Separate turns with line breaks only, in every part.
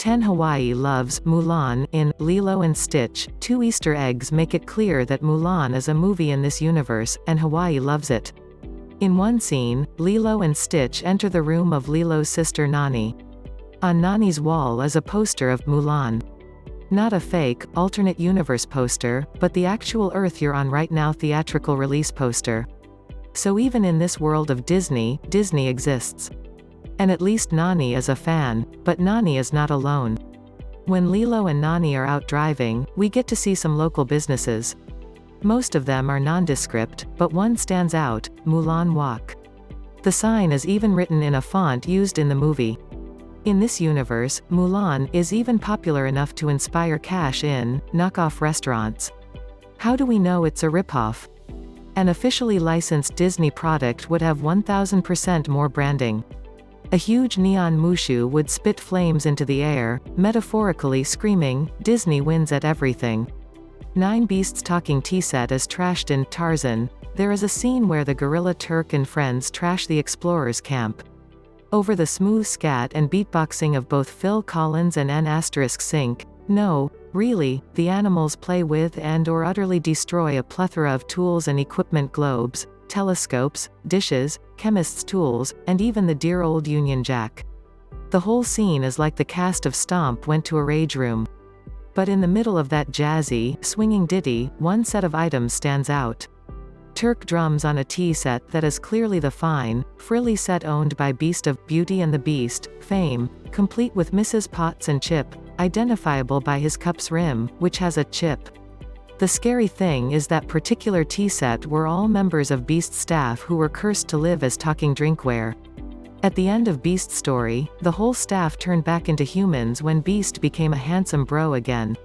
10 Hawaii loves Mulan. In Lilo and Stitch, 2 Easter eggs make it clear that Mulan is a movie in this universe, and Hawaii loves it. In one scene, Lilo and Stitch enter the room of Lilo's sister Nani. On Nani's wall is a poster of Mulan. Not a fake, alternate universe poster, but the actual Earth you're on right now theatrical release poster. So even in this world of Disney, Disney exists. And at least Nani is a fan, but Nani is not alone. When Lilo and Nani are out driving, we get to see some local businesses. Most of them are nondescript, but one stands out, Mulan Walk. The sign is even written in a font used in the movie. In this universe, Mulan is even popular enough to inspire cash-in, knockoff restaurants. How do we know it's a ripoff? An officially licensed Disney product would have 1000% more branding. A huge neon Mushu would spit flames into the air, metaphorically screaming, "Disney wins at everything." Nine Beasts talking tea set is trashed in Tarzan. There is a scene where the gorilla Turk and friends trash the explorers' camp. Over the smooth scat and beatboxing of both Phil Collins and N*Sync, no, really, the animals play with and/or utterly destroy a plethora of tools and equipment: globes, telescopes, dishes, chemists' tools, and even the dear old Union Jack. The whole scene is like the cast of Stomp went to a rage room. But in the middle of that jazzy, swinging ditty, one set of items stands out. Turk drums on a tea set that is clearly the fine, frilly set owned by Beast of Beauty and the Beast fame, complete with Mrs. Potts and Chip, identifiable by his cup's rim, which has a chip. The scary thing is that particular tea set were all members of Beast's staff who were cursed to live as talking drinkware. At the end of Beast's story, the whole staff turned back into humans when Beast became a handsome bro again.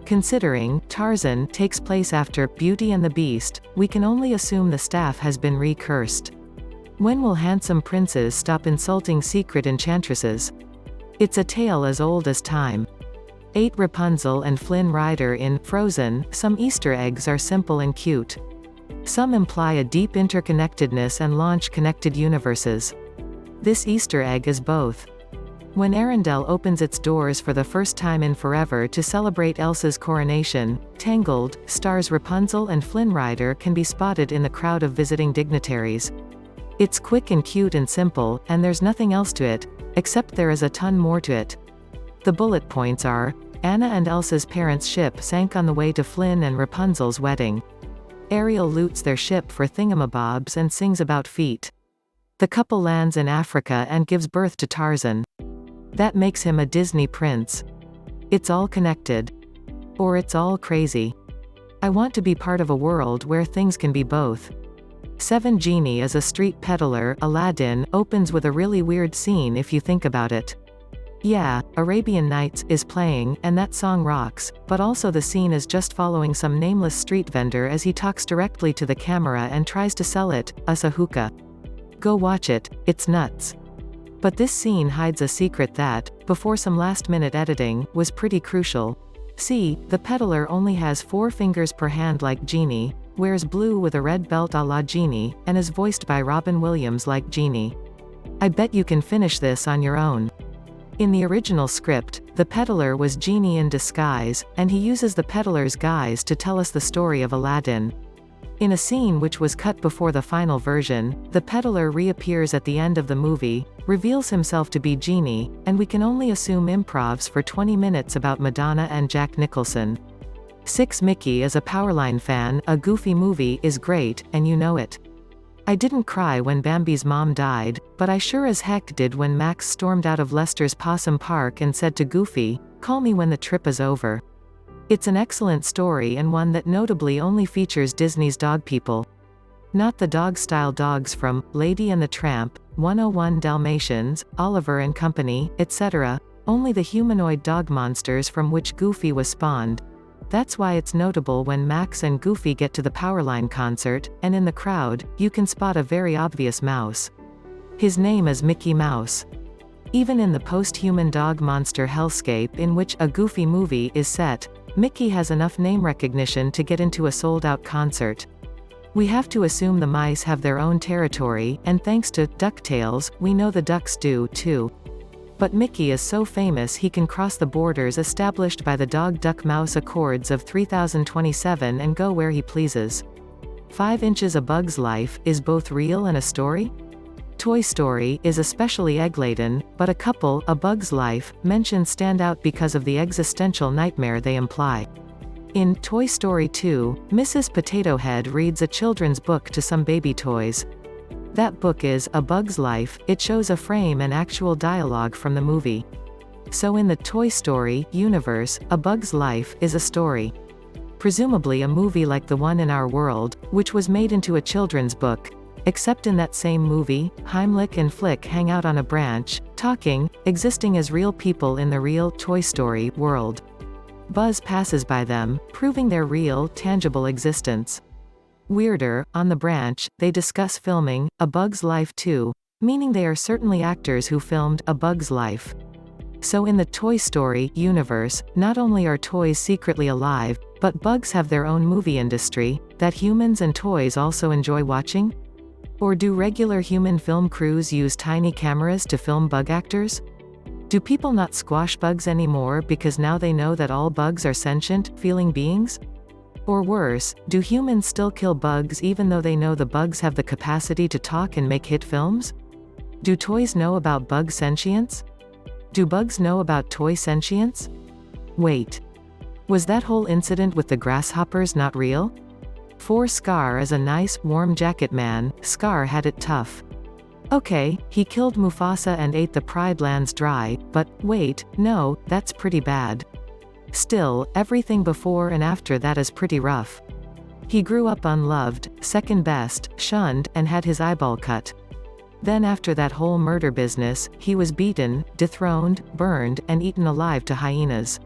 Considering Tarzan takes place after Beauty and the Beast, we can only assume the staff has been re-cursed. When will handsome princes stop insulting secret enchantresses? It's a tale as old as time. 8 Rapunzel and Flynn Rider. In Frozen, some Easter eggs are simple and cute. Some imply a deep interconnectedness and launch connected universes. This Easter egg is both. When Arendelle opens its doors for the first time in forever to celebrate Elsa's coronation, Tangled stars Rapunzel and Flynn Rider can be spotted in the crowd of visiting dignitaries. It's quick and cute and simple, and there's nothing else to it, except there is a ton more to it. The bullet points are: Anna and Elsa's parents' ship sank on the way to Flynn and Rapunzel's wedding. Ariel loots their ship for thingamabobs and sings about feet. The couple lands in Africa and gives birth to Tarzan. That makes him a Disney prince. It's all connected. Or it's all crazy. I want to be part of a world where things can be both. 7 Genie is a street peddler. Aladdin opens with a really weird scene if you think about it. Yeah, Arabian Nights is playing, and that song rocks, but also the scene is just following some nameless street vendor as he talks directly to the camera and tries to sell us a hookah. Go watch it, it's nuts. But this scene hides a secret that, before some last-minute editing, was pretty crucial. See, the peddler only has 4 fingers per hand like Genie, wears blue with a red belt a la Genie, and is voiced by Robin Williams like Genie. I bet you can finish this on your own. In the original script, the peddler was Genie in disguise, and he uses the peddler's guise to tell us the story of Aladdin. In a scene which was cut before the final version, the peddler reappears at the end of the movie, reveals himself to be Genie, and we can only assume improvs for 20 minutes about Madonna and Jack Nicholson. 6 Mickey is a Powerline fan. A Goofy movie is great, and you know it. I didn't cry when Bambi's mom died, but I sure as heck did when Max stormed out of Lester's Possum Park and said to Goofy, "Call me when the trip is over." It's an excellent story and one that notably only features Disney's dog people. Not the dog-style dogs from Lady and the Tramp, 101 Dalmatians, Oliver and Company, etc., only the humanoid dog monsters from which Goofy was spawned. That's why it's notable when Max and Goofy get to the Powerline concert, and in the crowd, you can spot a very obvious mouse. His name is Mickey Mouse. Even in the post-human dog monster hellscape in which A Goofy Movie is set, Mickey has enough name recognition to get into a sold-out concert. We have to assume the mice have their own territory, and thanks to DuckTales, we know the ducks do, too. But Mickey is so famous he can cross the borders established by the Dog-Duck-Mouse Accords of 3027 and go where he pleases. 5 Inches A Bug's Life is both real and a story? Toy Story is especially egg-laden, but a couple, A Bug's Life, mentions stand out because of the existential nightmare they imply. In Toy Story 2, Mrs. Potato Head reads a children's book to some baby toys. That book is A Bug's Life. It shows a frame and actual dialogue from the movie. So in the Toy Story universe, A Bug's Life is a story. Presumably a movie like the one in our world, which was made into a children's book. Except in that same movie, Heimlich and Flick hang out on a branch, talking, existing as real people in the real Toy Story world. Buzz passes by them, proving their real, tangible existence. Weirder, on the branch, they discuss filming A Bug's Life too, meaning they are certainly actors who filmed A Bug's Life. So in the Toy Story universe, not only are toys secretly alive, but bugs have their own movie industry, that humans and toys also enjoy watching? Or do regular human film crews use tiny cameras to film bug actors? Do people not squash bugs anymore because now they know that all bugs are sentient, feeling beings? Or worse, do humans still kill bugs even though they know the bugs have the capacity to talk and make hit films? Do toys know about bug sentience? Do bugs know about toy sentience? Wait. Was that whole incident with the grasshoppers not real? For Scar is a nice, warm jacket man, Scar had it tough. Okay, he killed Mufasa and ate the Pride Lands dry, but, wait, no, that's pretty bad. Still, everything before and after that is pretty rough. He grew up unloved, second best, shunned, and had his eyeball cut. Then after that whole murder business, he was beaten, dethroned, burned, and eaten alive to hyenas.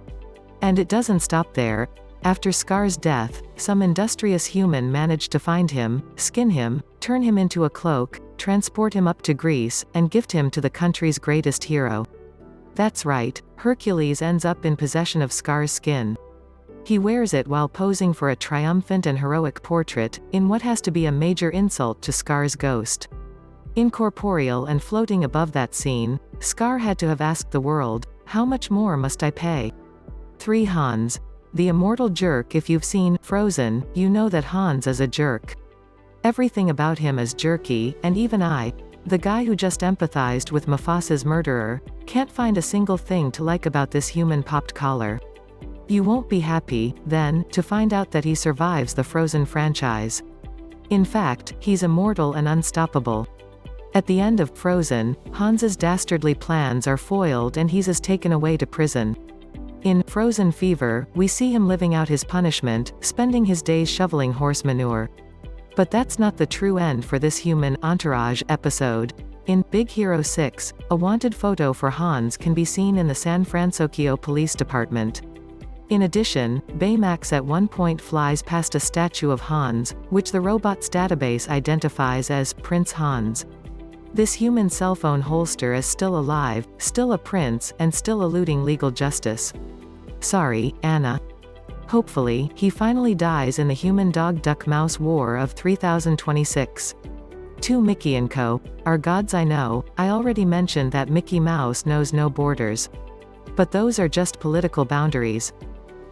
And it doesn't stop there. After Scar's death, some industrious human managed to find him, skin him, turn him into a cloak, transport him up to Greece, and gift him to the country's greatest hero. That's right, Hercules ends up in possession of Scar's skin. He wears it while posing for a triumphant and heroic portrait, in what has to be a major insult to Scar's ghost. Incorporeal and floating above that scene, Scar had to have asked the world, how much more must I pay? 3 Hans. The immortal jerk. If you've seen Frozen, you know that Hans is a jerk. Everything about him is jerky, and even I, the guy who just empathized with Mufasa's murderer, can't find a single thing to like about this human popped collar. You won't be happy, then, to find out that he survives the Frozen franchise. In fact, he's immortal and unstoppable. At the end of Frozen, Hans's dastardly plans are foiled and he's taken away to prison. In Frozen Fever, we see him living out his punishment, spending his days shoveling horse manure. But that's not the true end for this human entourage episode. In Big Hero 6, a wanted photo for Hans can be seen in the San Francisco Police Department. In addition, Baymax at one point flies past a statue of Hans, which the robot's database identifies as Prince Hans. This human cell phone holster is still alive, still a prince, and still eluding legal justice. Sorry, Anna. Hopefully, he finally dies in the human dog-duck-mouse war of 3026. 2 Mickey & Co. Are gods I know. I already mentioned that Mickey Mouse knows no borders. But those are just political boundaries.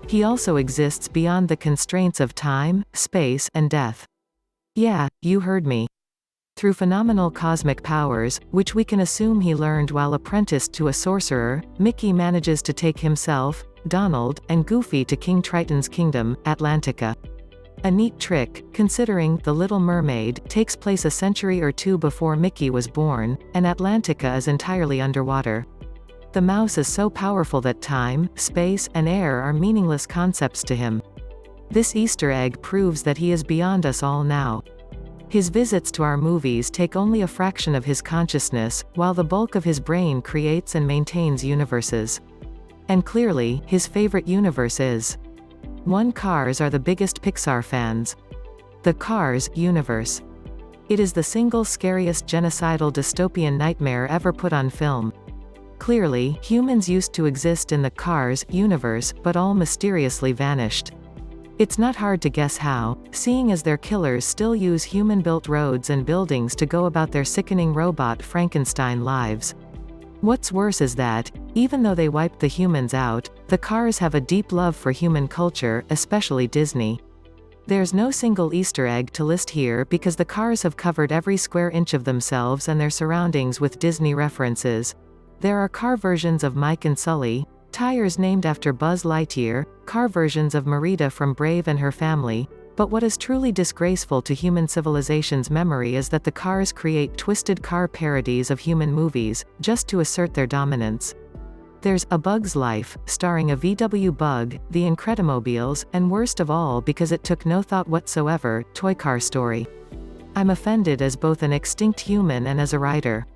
He also exists beyond the constraints of time, space, and death. Yeah, you heard me. Through phenomenal cosmic powers, which we can assume he learned while apprenticed to a sorcerer, Mickey manages to take himself, Donald, and Goofy to King Triton's kingdom, Atlantica. A neat trick, considering The Little Mermaid takes place a century or two before Mickey was born, and Atlantica is entirely underwater. The mouse is so powerful that time, space, and air are meaningless concepts to him. This Easter egg proves that he is beyond us all now. His visits to our movies take only a fraction of his consciousness, while the bulk of his brain creates and maintains universes. And clearly, his favorite universe is 1. Cars are the biggest Pixar fans. The Cars universe. It is the single scariest genocidal dystopian nightmare ever put on film. Clearly, humans used to exist in the Cars universe, but all mysteriously vanished. It's not hard to guess how, seeing as their killers still use human-built roads and buildings to go about their sickening robot Frankenstein lives. What's worse is that, even though they wiped the humans out, the Cars have a deep love for human culture, especially Disney. There's no single Easter egg to list here because the Cars have covered every square inch of themselves and their surroundings with Disney references. There are car versions of Mike and Sully, tires named after Buzz Lightyear, car versions of Merida from Brave and her family, but what is truly disgraceful to human civilization's memory is that the Cars create twisted car parodies of human movies, just to assert their dominance. There's A Bug's Life, starring a VW Bug, The Incredimobiles, and worst of all because it took no thought whatsoever, Toy Car Story. I'm offended as both an extinct human and as a writer.